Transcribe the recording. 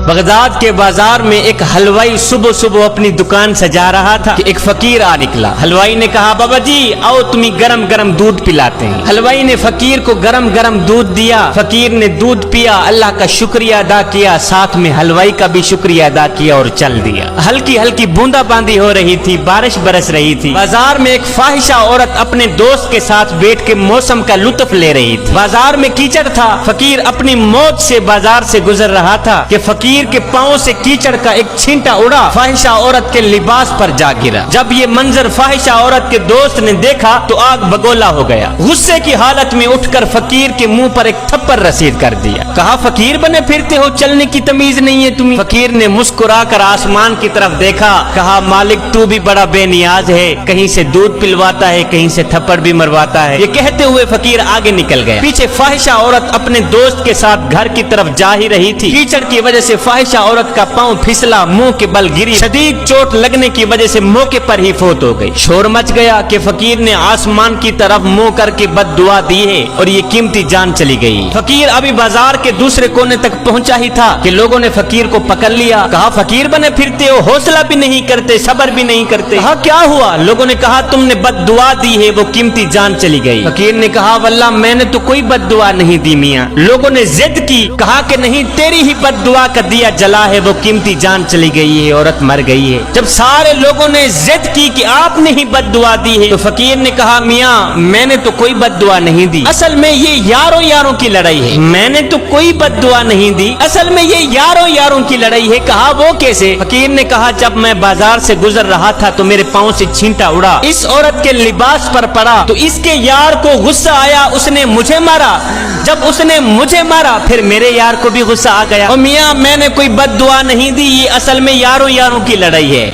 Baghdad کے بازار میں ایک حلوائی صبح صبح اپنی دکان سجا رہا تھا کہ ایک فقیر آ نکلا۔ حلوائی نے کہا بابا جی آؤ تمہیں گرم گرم دودھ پلاتے ہیں۔ حلوائی نے فقیر کو گرم گرم دودھ دیا، فقیر نے دودھ پیا، اللہ کا شکریہ ادا کیا، ساتھ میں حلوائی کا بھی شکریہ ادا کیا اور چل دیا۔ ہلکی ہلکی بوندا باندی ہو رہی تھی، بارش برس رہی تھی۔ بازار میں ایک فاحشہ عورت اپنے دوست کے ساتھ بیٹھ کے موسم کا لطف لے رہی تھی۔ بازار میں کیچڑ تھا، فقیر اپنی موت سے بازار سے گزر رہا تھا کہ فقیر کے پاؤں سے کیچڑ کا ایک چھینٹا اڑا، فاحشہ عورت کے لباس پر جا گرا۔ جب یہ منظر فاحشہ عورت کے دوست نے دیکھا تو آگ بگولا ہو گیا۔ غصے کی حالت میں اٹھ کر فقیر کے منہ پر ایک تھپڑ رسید کر دیا۔ کہا فقیر بنے پھرتے ہو، چلنے کی تمیز نہیں ہے تمہیں؟ فقیر نے مسکرا کر آسمان کی طرف دیکھا، کہا مالک تو بھی بڑا بے نیاز ہے، کہیں سے دودھ پلواتا ہے، کہیں سے تھپڑ بھی مرواتا ہے۔ یہ کہتے ہوئے فقیر آگے نکل گیا۔ پیچھے فاحشہ عورت اپنے دوست کے ساتھ گھر کی طرف جا ہی رہی تھی۔ کیچڑ کی وجہ سے فاحشہ عورت کا پاؤں پھسلا، منہ کے بل گری، شدید چوٹ لگنے کی وجہ سے موقع پر ہی فوت ہو گئی۔ شور مچ گیا کہ فقیر نے آسمان کی طرف منہ کر کے بد دعا دی ہے اور یہ قیمتی جان چلی گئی۔ فقیر ابھی بازار کے دوسرے کونے تک پہنچا ہی تھا کہ لوگوں نے فقیر کو پکڑ لیا۔ کہا فقیر بنے پھرتے ہو، حوصلہ بھی نہیں کرتے، صبر بھی نہیں کرتے۔ کہا کیا ہوا؟ لوگوں نے کہا تم نے بد دعا دی ہے، وہ قیمتی جان چلی گئی۔ فقیر نے کہا واللہ میں نے تو کوئی بد دعا نہیں دی میاں۔ لوگوں نے ضد کی، کہا کہ نہیں تیری ہی بد دعا کا دیا جلا ہے، وہ قیمتی جان چلی گئی ہے، عورت مر گئی ہے۔ جب سارے لوگوں نے ضد کی کہ آپ نے ہی بد دعا دی ہے تو فقیر نے کہا میاں میں نے تو کوئی بد دعا نہیں دی، اصل میں یہ یاروں یاروں کی لڑائی ہے، میں نے تو کوئی بد دعا نہیں دی، اصل میں یہ یاروں یاروں کی لڑائی ہے۔ کہا وہ کیسے؟ فقیر نے کہا جب میں بازار سے گزر رہا تھا تو میرے پاؤں سے چھینٹا اڑا، اس عورت کے لباس پر پڑا تو اس کے یار کو غصہ آیا، اس نے مجھے مارا، جب اس نے مجھے مارا پھر میرے یار کو بھی غصہ آ گیا۔ اور میاں میں نے کوئی بد دعا نہیں دی، یہ اصل میں یاروں یاروں کی لڑائی ہے۔